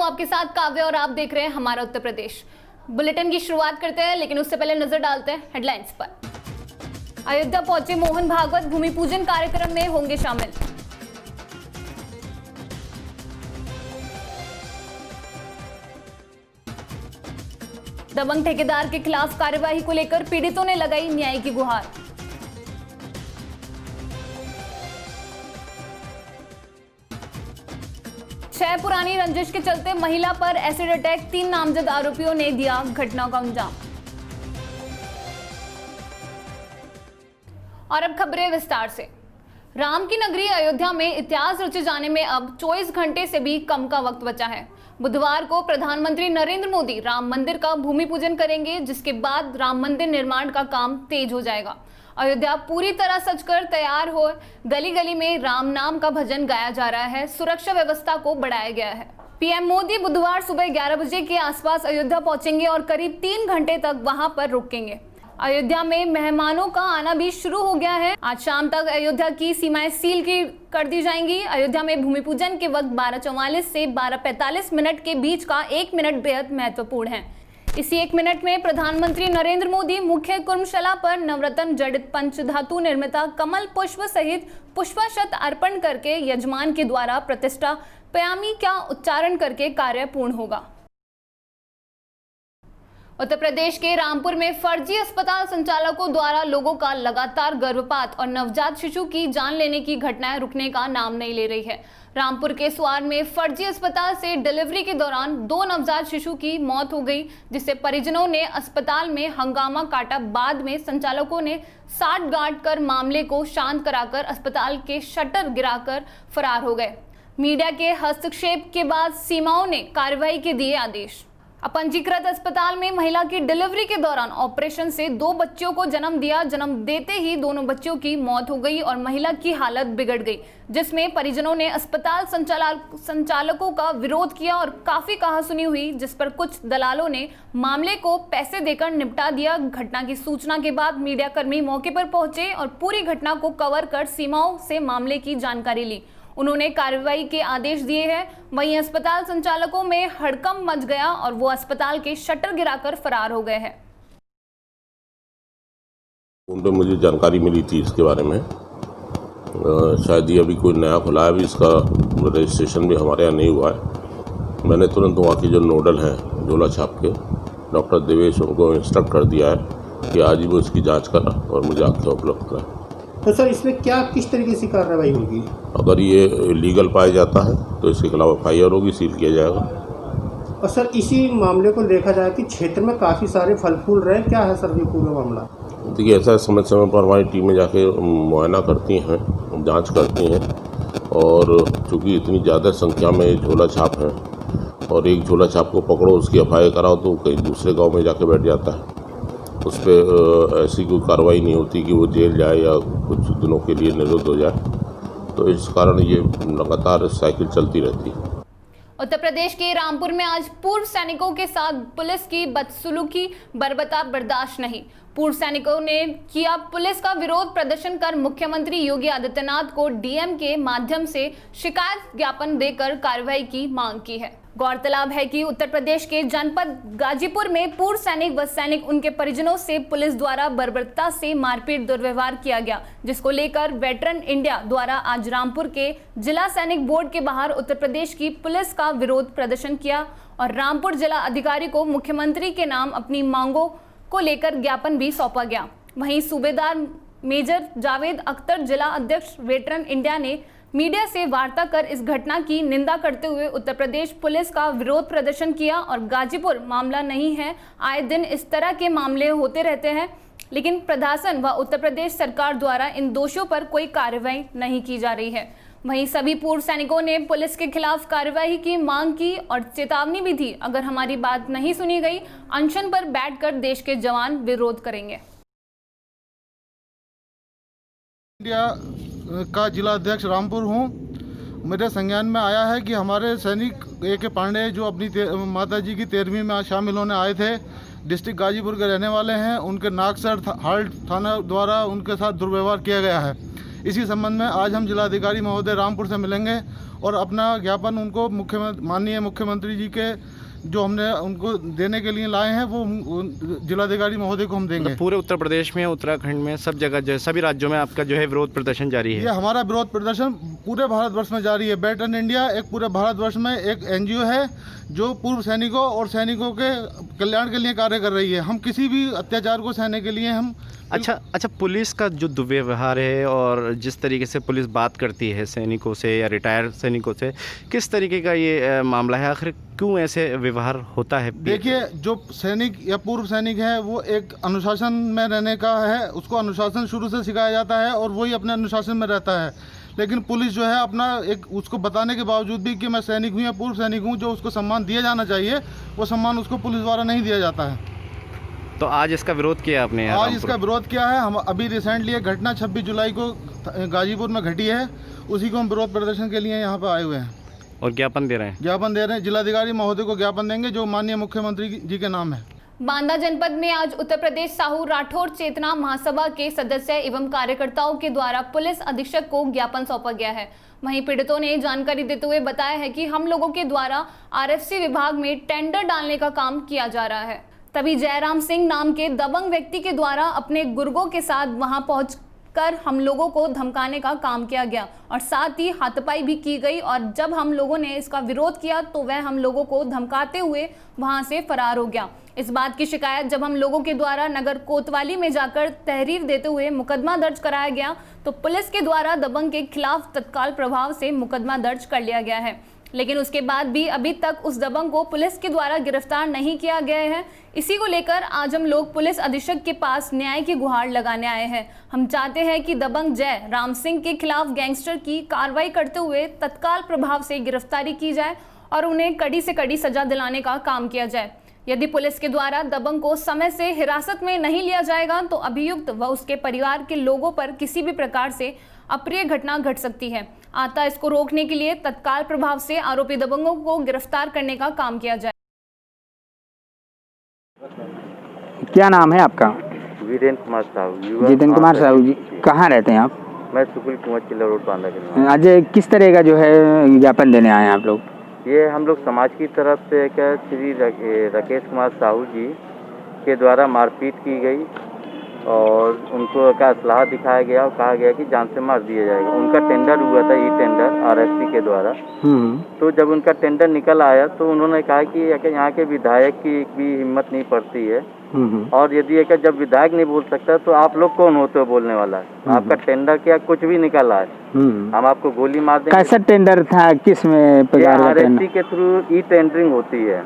हूं आपके साथ काव्य और आप देख रहे हैं हमारा उत्तर प्रदेश। बुलेटिन की शुरुआत करते हैं, लेकिन उससे पहले नजर डालते हैं हेडलाइंस पर। अयोध्या पहुंचे मोहन भागवत, भूमि पूजन कार्यक्रम में होंगे शामिल। दबंग ठेकेदार के खिलाफ कार्यवाही को लेकर पीड़ितों ने लगाई न्याय की गुहार। छह पुरानी रंजिश के चलते महिला पर एसिड अटैक, 3 नामजद आरोपियों ने दिया घटना का अंजाम। और अब खबरें विस्तार से। राम की नगरी अयोध्या में इतिहास रचे जाने में अब 24 घंटे से भी कम का वक्त बचा है। बुधवार को प्रधानमंत्री नरेंद्र मोदी राम मंदिर का भूमि पूजन करेंगे, जिसके बाद राम मंदिर निर्माण का काम तेज हो जाएगा। अयोध्या पूरी तरह सजकर तैयार हो, गली गली में राम नाम का भजन गाया जा रहा है। सुरक्षा व्यवस्था को बढ़ाया गया है। पीएम मोदी बुधवार सुबह 11 बजे के आसपास अयोध्या पहुंचेंगे और करीब 3 घंटे तक वहां पर रुकेंगे। अयोध्या में मेहमानों का आना भी शुरू हो गया है। आज शाम तक अयोध्या की सीमाएं सील कर दी जाएंगी। अयोध्या में भूमि पूजन के वक्त 12:44 से 12:45 मिनट के बीच का 1 मिनट बेहद महत्वपूर्ण है। इसी 1 मिनट में प्रधानमंत्री नरेंद्र मोदी मुख्य कुर्मशाला पर नवरत्न जड़ित पंचधातु निर्मिता कमल पुष्प सहित पुष्पाशत अर्पण करके यजमान के द्वारा प्रतिष्ठा पयामी का उच्चारण करके कार्य पूर्ण होगा। उत्तर प्रदेश के रामपुर में फर्जी अस्पताल संचालकों द्वारा लोगों का लगातार गर्भपात और नवजात शिशु की जान लेने की घटनाएं रुकने का नाम नहीं ले रही है। रामपुर के स्वार में फर्जी अस्पताल से डिलीवरी के दौरान 2 नवजात शिशु की मौत हो गई, जिससे परिजनों ने अस्पताल में हंगामा काटा। बाद में संचालकों ने साठ गांठ कर मामले को शांत कराकर अस्पताल के शटर गिराकर फरार हो गए। मीडिया के हस्तक्षेप के बाद सीमाओं ने कार्रवाई के दिए आदेश। अपंजीकृत अस्पताल में महिला की डिलीवरी के दौरान ऑपरेशन से 2 बच्चों को जन्म दिया। जन्म देते ही दोनों बच्चों की मौत हो गई और महिला की हालत बिगड़ गई, जिसमें परिजनों ने अस्पताल संचालकों का विरोध किया और काफी कहासुनी हुई, जिस पर कुछ दलालों ने मामले को पैसे देकर निपटा दिया। घटना की सूचना के बाद मीडियाकर्मी मौके पर पहुंचे और पूरी घटना को कवर कर सीमाओं से मामले की जानकारी ली। उन्होंने कार्रवाई के आदेश दिए हैं। वहीं अस्पताल संचालकों में हड़कंप मच गया और वो अस्पताल के शटर गिराकर फरार हो गए हैं। उन पे मुझे जानकारी मिली थी इसके बारे में। शायद ये अभी कोई नया खुला है, अभी इसका रजिस्ट्रेशन भी हमारे यहाँ नहीं हुआ है। मैंने तुरंत वहाँ के जो नोडल हैं झोला छाप के डॉक्टर देवेश, उनको इंस्ट्रक्ट कर दिया है कि आज ही वो इसकी जाँच करा और मुझे आख्या उपलब्ध करा। तो सर इसमें क्या किस तरीके से कार्रवाई होगी? अगर ये लीगल पाया जाता है तो इसके खिलाफ FIR होगी, सील किया जाएगा। और सर इसी मामले को देखा जाए कि क्षेत्र में काफ़ी सारे फल फूल रहे, क्या है सर ये पूरा मामला? देखिए, ऐसा समय समय पर हमारी टीमें जाके मुआयना करती हैं, जांच करती हैं, और चूँकि इतनी ज़्यादा संख्या में झोला छाप है और एक झोला छाप को पकड़ो उसकी FIR कराओ तो कहीं दूसरे गाँव में जाके बैठ जाता है। उस पर ऐसी कोई कार्रवाई नहीं होती कि वो जेल जाए या कुछ दिनों के लिए निरुद्ध हो जाए। तो इस कारण ये लगातार साइकिल चलती रहती है। उत्तर प्रदेश के रामपुर में आज पूर्व सैनिकों के साथ पुलिस की बदसलूकी बर्बता बर्दाश्त नहीं। पूर्व सैनिकों ने किया पुलिस का विरोध प्रदर्शन कर मुख्यमंत्री योगी आदित्यनाथ को DM के माध्यम से शिकायत ज्ञापन देकर कार्रवाई की मांग की है। गौरतलब है कि उत्तर प्रदेश के जनपद गाजीपुर में पूर्व सैनिक व सैनिक उनके परिजनों से पुलिस द्वारा बर्बरता से मारपीट दुर्व्यवहार किया गया, जिसको लेकर वेटरन इंडिया द्वारा आज रामपुर के जिला सैनिक बोर्ड के बाहर उत्तर प्रदेश की पुलिस का विरोध प्रदर्शन किया और रामपुर जिला अधिकारी को मुख्यमंत्री के नाम अपनी मांगों को लेकर ज्ञापन भी सौंपा गया। वहीं सूबेदार मेजर जावेद अख्तर, जिला अध्यक्ष वेटरन इंडिया, ने मीडिया से वार्ता कर इस घटना की निंदा करते हुए उत्तर प्रदेश पुलिस का विरोध प्रदर्शन किया और गाजीपुर मामला नहीं है, आए दिन इस तरह के मामले होते रहते हैं, लेकिन प्रशासन व उत्तर प्रदेश सरकार द्वारा इन दोषियों पर कोई कार्रवाई नहीं की जा रही है। वहीं सभी पूर्व सैनिकों ने पुलिस के खिलाफ कार्रवाई की मांग की और चेतावनी भी दी, अगर हमारी बात नहीं सुनी गई अनशन पर बैठकर देश के जवान विरोध करेंगे। इंडिया का जिला अध्यक्ष रामपुर हूँ। मेरे संज्ञान में आया है कि हमारे सैनिक AK पांडे जो अपनी माताजी की 13वीं में शामिल होने आए थे, डिस्ट्रिक्ट गाजीपुर के रहने वाले हैं, उनके नागसर हाल्ट थाना द्वारा उनके साथ दुर्व्यवहार किया गया है। इसी संबंध में आज हम जिलाधिकारी महोदय रामपुर से मिलेंगे और अपना ज्ञापन उनको माननीय मुख्यमंत्री जी के जो हमने उनको देने के लिए लाए हैं वो जिलाधिकारी महोदय को हम देंगे। पूरे उत्तर प्रदेश में, उत्तराखंड में, सब जगह जो है, सभी राज्यों में आपका जो है विरोध प्रदर्शन जारी है? ये हमारा विरोध प्रदर्शन पूरे भारतवर्ष में जारी है। बैटन इंडिया एक पूरे भारतवर्ष में एक एनजीओ है जो पूर्व सैनिकों और सैनिकों के कल्याण के लिए कार्य कर रही है। हम किसी भी अत्याचार को सहने के लिए हम अच्छा, पुलिस का जो दुर्व्यवहार है और जिस तरीके से पुलिस बात करती है सैनिकों से या रिटायर सैनिकों से, किस तरीके का ये मामला है? आखिर क्यों ऐसे व्यवहार होता है? देखिए, जो सैनिक या पूर्व सैनिक है वो एक अनुशासन में रहने का है, उसको अनुशासन शुरू से सिखाया जाता है और वही अपने अनुशासन में रहता है। लेकिन पुलिस जो है अपना एक उसको बताने के बावजूद भी कि मैं सैनिक हूँ या पूर्व सैनिक हूँ, जो उसको सम्मान दिया जाना चाहिए वो सम्मान उसको पुलिस द्वारा नहीं दिया जाता है। तो आज इसका विरोध किया आपने? आज इसका विरोध किया है। हम अभी रिसेंटली एक घटना 26 जुलाई को गाजीपुर में घटी है, उसी को हम विरोध प्रदर्शन के लिए यहाँ पर आए हुए हैं और ज्ञापन दे रहे हैं। ज्ञापन दे रहे हैं, जिलाधिकारी महोदय को ज्ञापन देंगे जो माननीय मुख्यमंत्री जी के नाम है। बांदा जनपद में आज उत्तर प्रदेश साहू राठौर चेतना महासभा के सदस्य एवं कार्यकर्ताओं के द्वारा पुलिस अधीक्षक को ज्ञापन सौंपा गया है। वहीं पीड़ितों ने जानकारी देते हुए बताया है कि हम लोगों के द्वारा आरएफसी विभाग में टेंडर डालने का काम किया जा रहा है। तभी जयराम सिंह नाम के दबंग व्यक्ति के द्वारा अपने गुर्गों के साथ वहां पहुंचकर हम लोगों को धमकाने का काम किया गया और साथ ही हाथापाई भी की गई। और जब हम लोगों ने इसका विरोध किया तो वह हम लोगों को धमकाते हुए वहां से फरार हो गया। इस बात की शिकायत जब हम लोगों के द्वारा नगर कोतवाली में जाकर तहरीर देते हुए मुकदमा दर्ज कराया गया तो पुलिस के द्वारा दबंग के खिलाफ तत्काल प्रभाव से मुकदमा दर्ज कर लिया गया है। लेकिन उसके बाद भी अभी तक उस दबंग को पुलिस के द्वारा गिरफ्तार नहीं किया गया है। इसी को लेकर आज हम लोग पुलिस अधीक्षक के पास न्याय की गुहार लगाने आए हैं। हम चाहते हैं कि दबंग जय राम सिंह के खिलाफ गैंगस्टर की कार्रवाई करते हुए तत्काल प्रभाव से गिरफ्तारी की जाए और उन्हें कड़ी से कड़ी सजा दिलाने का काम किया जाए। यदि पुलिस के द्वारा दबंग को समय से हिरासत में नहीं लिया जाएगा तो अभियुक्त व उसके परिवार के लोगों पर किसी भी प्रकार से अप्रिय घटना घट सकती है। अतः इसको रोकने के लिए तत्काल प्रभाव से आरोपी दबंगों को गिरफ्तार करने का काम किया जाए। क्या नाम है आपका? वीरेंद्र कुमार साहू। जितेंद्र कुमार साहू जी, कहाँ रहते हैं आप? मैं सुकुल कुमार चिल्ला रोड बांदा के। आज किस तरह का जो है ज्ञापन देने आए हैं आप लोग? ये हम लोग समाज की तरफ से क्या श्री राकेश कुमार साहू जी के द्वारा मारपीट की गई और उनको का असलाह दिखाया गया और कहा गया कि जान से मार दिया जाएगा। उनका टेंडर हुआ था, ई टेंडर आरएफसी के द्वारा। तो जब उनका टेंडर निकल आया तो उन्होंने कहा कि यहाँ के विधायक की भी हिम्मत नहीं पड़ती है और यदि जब विधायक नहीं बोल सकता तो आप लोग कौन होते हो बोलने वाला है? आपका टेंडर क्या कुछ भी निकला है, हम आपको गोली मार देंगे। कैसा टेंडर था, किस में? आरएफसी के थ्रू ई टेंडरिंग होती है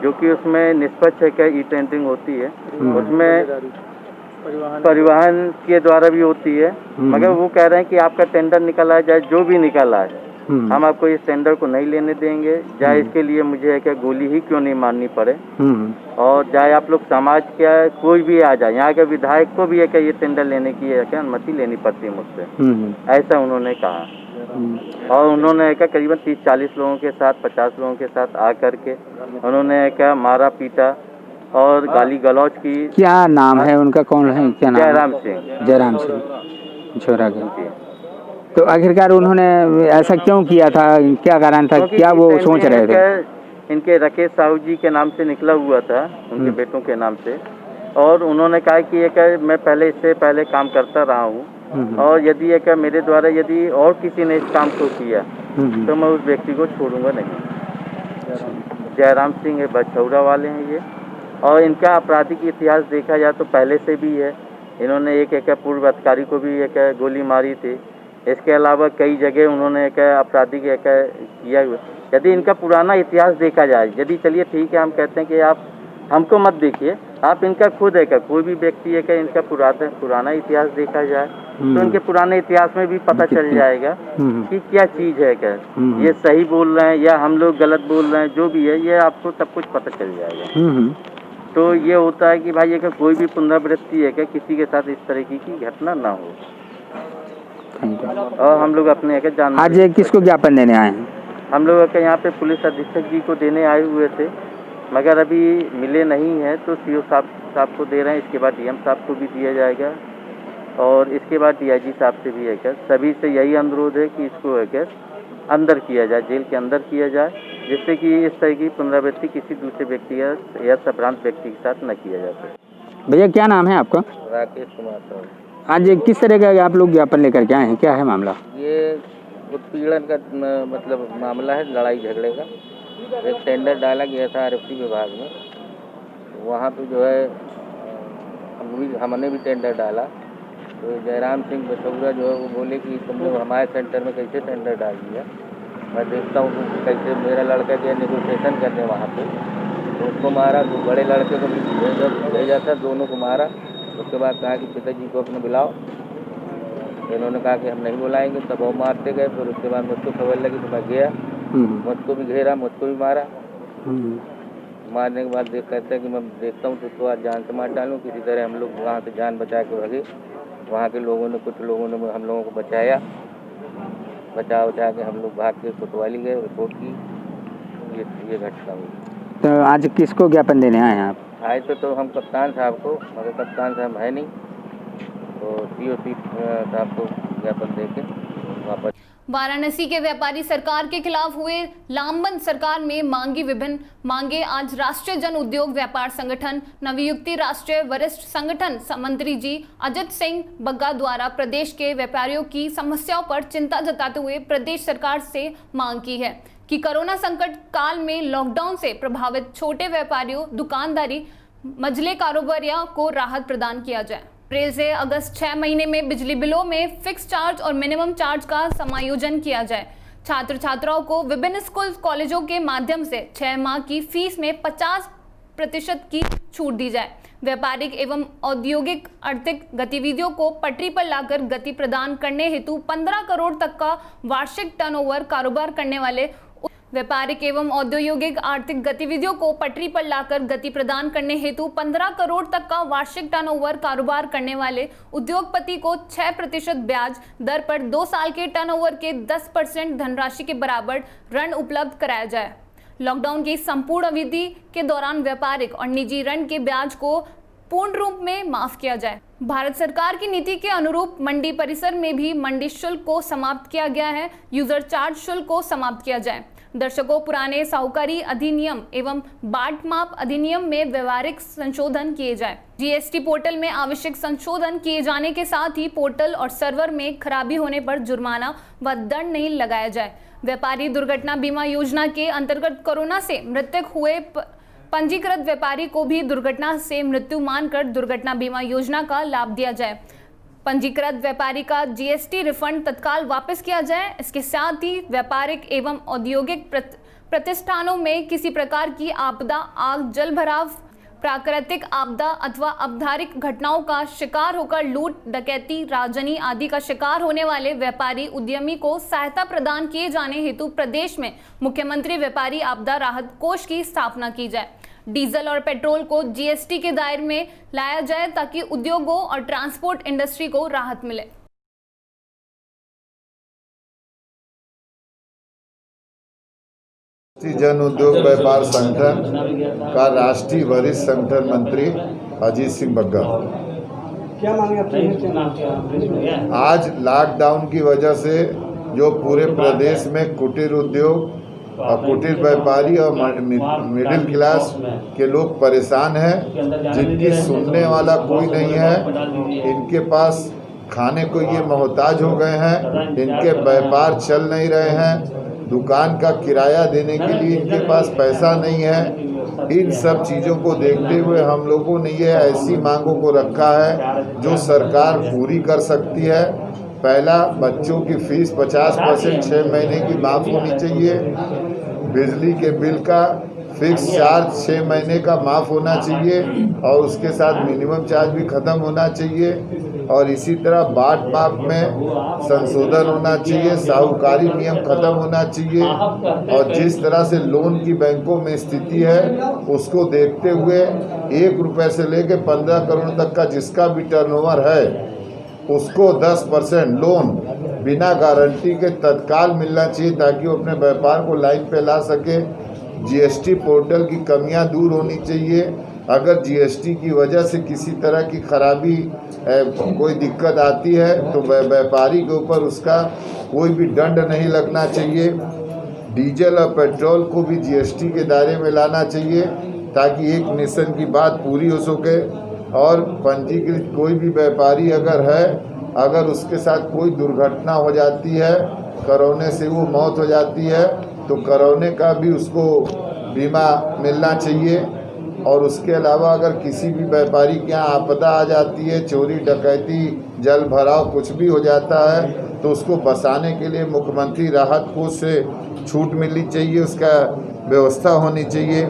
जो कि उसमें निष्पक्ष है क्या ई टेंडरिंग होती है, उसमें परिवहन के द्वारा भी होती है। मगर वो कह रहे हैं कि आपका टेंडर निकला है, चाहे जो भी निकला है हम आपको इस टेंडर को नहीं लेने देंगे, चाहे इसके लिए मुझे क्या गोली ही क्यों नहीं मारनी पड़े और चाहे आप लोग समाज क्या कोई भी आ जाए, यहाँ के विधायक को भी है क्या ये टेंडर लेने की क्या अनुमति लेनी पड़ती है मुझसे, ऐसा उन्होंने कहा। और उन्होंने क्या करीबन 30-40 लोगों के साथ 50 लोगों के साथ आ करके उन्होंने क्या मारा पीटा और गाली गलौज की। क्या नाम है उनका? कौन है? क्या नाम? जयराम सिंह। जयराम सिंह छोरा के। तो आखिरकार उन्होंने ऐसा क्यों किया था? क्या कारण था? क्या वो सोच रहे थे? इनके राकेश साहू जी के नाम से निकला हुआ था, उनके बेटों के नाम से, और उन्होंने कहा कि मैं पहले इससे पहले काम करता रहा हूँ और यदि मेरे द्वारा यदि और किसी ने इस काम को किया तो मैं उस व्यक्ति को छोड़ूंगा नहीं। जयराम सिंह है, बछौरा वाले हैं ये, और इनका आपराधिक इतिहास देखा जाए तो पहले से भी है। इन्होंने एक पूर्व अधिकारी को भी गोली मारी थी। इसके अलावा कई जगह उन्होंने आपराधिक किया हुआ। यदि इनका पुराना इतिहास देखा जाए, यदि चलिए ठीक है हम कहते हैं कि आप हमको मत देखिए, आप इनका खुद कोई भी व्यक्ति इनका पुराना इतिहास देखा जाए तो इनके पुराने इतिहास में भी पता चल जाएगा कि क्या चीज़ है, क्या ये सही बोल रहे हैं या हम लोग गलत बोल रहे हैं, जो भी है ये आपको सब कुछ पता चल जाएगा। तो ये होता है कि भाई कोई भी पुनरावृत्ति है क्या किसी के साथ इस तरह की घटना ना हो। और हम लोग अपने जान आज किसको ज्ञापन देने आए हैं? हम लोग यहाँ पे पुलिस अधीक्षक जी को देने आए हुए थे, मगर अभी मिले नहीं है तो सीओ साहब को दे रहे हैं। इसके बाद डीएम साहब को भी दिया जाएगा और इसके बाद डीआईजी साहब से भी है क्या सभी से यही अनुरोध है कि इसको है क्या अंदर किया जाए, जेल के अंदर किया जाए, जिससे कि इस तरह की पुनरावृत्ति किसी दूसरे व्यक्ति या संभ्रांत व्यक्ति के साथ न किया जा सके। भैया क्या नाम है आपका? राकेश कुमार साहब। आज किस तरह का आप लोग ज्ञापन लेकर के आए हैं, क्या है मामला? ये उत्पीड़न का मतलब मामला है, लड़ाई झगड़े का। एक टेंडर डाला गया था आरएफसी विभाग में, वहाँ पे जो है हमने भी टेंडर डाला, तो जयराम सिंह बसौरा जो है वो बोले कि तुम लोग हमारे सेंटर में कैसे टेंडर डाल दिया। मैं देखता हूँ कैसे मेरा लड़का गया नेगोशिएशन करने वहाँ पे, तो उसको मारा, तो बड़े लड़के को भी भेजा था, दोनों को मारा। उसके बाद कहा कि पिताजी को अपने बुलाओ, इन्होंने कहा कि हम नहीं बुलाएंगे, तब वो मारते गए। फिर उसके बाद मुझको खबर लगी तो मैं गया, मुझको भी घेरा, मुझको भी मारा। मारने के बाद कहते हैं कि मैं देखता हूँ तो आज जान से मार डालूँ। किसी तरह हम लोग वहाँ से जान बचा के भागे। वहाँ के लोगों ने, कुछ लोगों ने हम लोगों को बचाया, बचा के हम लोग भाग के कोतवाली गए, रिपोर्ट की, ये घटना हुई। तो आज किसको ज्ञापन देने आए हैं आप? आए तो हम कप्तान साहब को, मगर कप्तान साहब है नहीं, तो सीओसी साहब को ज्ञापन दे के वापस। वाराणसी के व्यापारी सरकार के खिलाफ हुए लामबंद सरकार में मांगी विभिन्न मांगे। आज राष्ट्रीय जन उद्योग व्यापार संगठन नवयुक्ति राष्ट्रीय वरिष्ठ संगठन मंत्री जी अजित सिंह बग्गा द्वारा प्रदेश के व्यापारियों की समस्याओं पर चिंता जताते हुए प्रदेश सरकार से मांग की है कि कोरोना संकट काल में लॉकडाउन से प्रभावित छोटे व्यापारियों, दुकानदारी, मझले कारोबारियों को राहत प्रदान किया जाए। अप्रैल से अगस्त 6 महीने में बिजली बिलों में फिक्स चार्ज और मिनिमम चार्ज का समायोजन किया जाए। छात्र छात्राओं को विभिन्न स्कूल कॉलेजों के माध्यम से 6 माह की फीस में 50% की छूट दी जाए। व्यापारिक एवं औद्योगिक आर्थिक गतिविधियों को पटरी पर लाकर गति प्रदान करने हेतु 15 करोड़ तक का वार्षिक टर्नओवर कारोबार करने वाले व्यापारिक एवं औद्योगिक आर्थिक गतिविधियों को पटरी पर लाकर गति प्रदान करने हेतु 15 करोड़ तक का वार्षिक टर्नओवर कारोबार करने वाले उद्योगपति को 6% ब्याज दर पर 2 साल के टर्नओवर के 10% धनराशि के बराबर ऋण उपलब्ध कराया जाए। लॉकडाउन की संपूर्ण अवधि के दौरान व्यापारिक और निजी ऋण के ब्याज को पूर्ण रूप में माफ किया जाए। भारत सरकार की नीति के अनुरूप मंडी परिसर में भी मंडी शुल्क को समाप्त किया गया है। यूजर चार्ज शुल्क को समाप्त किया जाए। दर्शकों, पुराने साहूकारी अधिनियम एवं बाट माप अधिनियम में व्यवहारिक संशोधन किए जाए। जीएसटी पोर्टल में आवश्यक संशोधन किए जाने के साथ ही पोर्टल और सर्वर में खराबी होने पर जुर्माना व दंड नहीं लगाया जाए। व्यापारी दुर्घटना बीमा योजना के अंतर्गत कोरोना से मृतक हुए पंजीकृत व्यापारी को भी दुर्घटना से मृत्यु मानकर दुर्घटना बीमा योजना का लाभ दिया जाए। पंजीकृत व्यापारी का जीएसटी रिफंड तत्काल वापस किया जाए। इसके साथ ही व्यापारिक एवं औद्योगिक प्रतिष्ठानों में किसी प्रकार की आपदा, आग, जलभराव, प्राकृतिक आपदा अथवा अपधारिक घटनाओं का शिकार होकर लूट, डकैती, राजनी आदि का शिकार होने वाले व्यापारी उद्यमी को सहायता प्रदान किए जाने हेतु प्रदेश में मुख्यमंत्री व्यापारी आपदा राहत कोष की स्थापना की जाए। डीजल और पेट्रोल को जीएसटी के दायरे में लाया जाए ताकि उद्योगों और ट्रांसपोर्ट इंडस्ट्री को राहत मिले। जन उद्योग व्यापार संगठन का राष्ट्रीय वरिष्ठ संगठन मंत्री अजीत सिंह बग्गा। क्या मांगे आपकी? आज लॉकडाउन की वजह से जो पूरे प्रदेश में कुटीर उद्योग और कुटीर व्यापारी और मिडिल क्लास के लोग परेशान हैं, जिनकी सुनने वाला कोई नहीं है, इनके पास खाने को ये मोहताज हो गए हैं, इनके व्यापार चल नहीं रहे हैं, दुकान का किराया देने के लिए इनके पास पैसा नहीं है। इन सब चीज़ों को देखते हुए हम लोगों ने ये ऐसी मांगों को रखा है जो सरकार पूरी कर सकती है। पहला, बच्चों की फीस 50% 6 महीने की माफ़ होनी चाहिए। बिजली के बिल का फिक्स चार्ज 6 महीने का माफ़ होना चाहिए और उसके साथ मिनिमम चार्ज भी ख़त्म होना चाहिए। और इसी तरह बाट माप में संशोधन होना चाहिए, साहूकारी नियम खत्म होना चाहिए और जिस तरह से लोन की बैंकों में स्थिति है उसको देखते हुए 1 रुपये से लेकर 15 करोड़ तक का जिसका भी टर्नओवर है उसको 10% लोन बिना गारंटी के तत्काल मिलना चाहिए ताकि वो अपने व्यापार को लाइन पे ला सके। जीएसटी पोर्टल की कमियां दूर होनी चाहिए। अगर जीएसटी की वजह से किसी तरह की खराबी कोई दिक्कत आती है तो व्यापारी के ऊपर उसका कोई भी दंड नहीं लगना चाहिए। डीजल और पेट्रोल को भी जीएसटी के दायरे में लाना चाहिए ताकि एक नेशन की बात पूरी हो सके। और पंजीकृत कोई भी व्यापारी अगर उसके साथ कोई दुर्घटना हो जाती है, कोरोना से वो मौत हो जाती है, तो कोरोना का भी उसको बीमा मिलना चाहिए। और उसके अलावा अगर किसी भी व्यापारी के यहाँ आपदा आ जाती है, चोरी डकैती जल भराव कुछ भी हो जाता है, तो उसको बचाने के लिए मुख्यमंत्री राहत कोष से छूट मिलनी चाहिए, उसका व्यवस्था होनी चाहिए।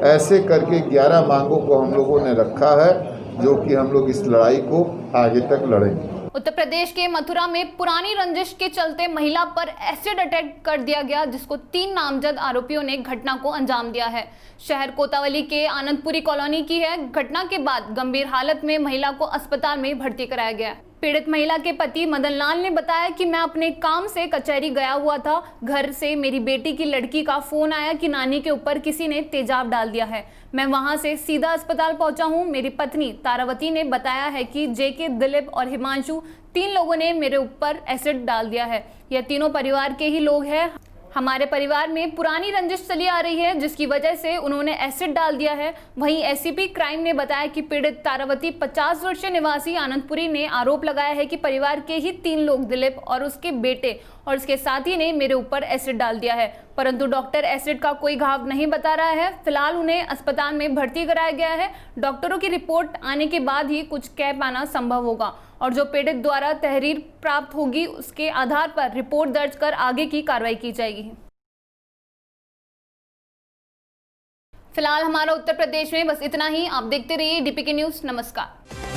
ऐसे करके 11 मांगों को हम लोगों ने रखा है, जो कि हम लोग इस लड़ाई को आगे तक लड़ेंगे। उत्तर प्रदेश के मथुरा में पुरानी रंजिश के चलते महिला पर एसिड अटैक कर दिया गया, जिसको 3 नामजद आरोपियों ने घटना को अंजाम दिया है। शहर कोतावली के आनंदपुरी कॉलोनी की है। घटना के बाद गंभीर हालत में महिला को अस्पताल में भर्ती कराया गया। पीड़ित महिला के पति मदन लाल ने बताया कि मैं अपने काम से कचहरी गया हुआ था। घर से मेरी बेटी की लड़की का फोन आया कि नानी के ऊपर किसी ने तेजाब डाल दिया है। मैं वहां से सीधा अस्पताल पहुंचा हूं। मेरी पत्नी तारावती ने बताया है कि जेके, दिलीप और हिमांशु 3 लोगों ने मेरे ऊपर एसिड डाल दिया है। यह तीनों परिवार के ही लोग हैं। हमारे परिवार में पुरानी रंजिश चली आ रही है, जिसकी वजह से उन्होंने एसिड डाल दिया है। वहीं एसीपी क्राइम ने बताया कि पीड़ित तारावती 50 वर्षीय निवासी आनंदपुरी ने आरोप लगाया है कि परिवार के ही 3 लोग, दिलीप और उसके बेटे और उसके साथी ने मेरे ऊपर एसिड डाल दिया है, परंतु डॉक्टर एसिड का कोई घाव नहीं बता रहा है। फिलहाल उन्हें अस्पताल में भर्ती कराया गया है। डॉक्टरों की रिपोर्ट आने के बाद ही कुछ कह पाना संभव होगा और जो पीड़ित द्वारा तहरीर प्राप्त होगी उसके आधार पर रिपोर्ट दर्ज कर आगे की कार्रवाई की जाएगी। फिलहाल हमारा उत्तर प्रदेश में बस इतना ही। आप देखते रहिए डीपीके न्यूज़। नमस्कार।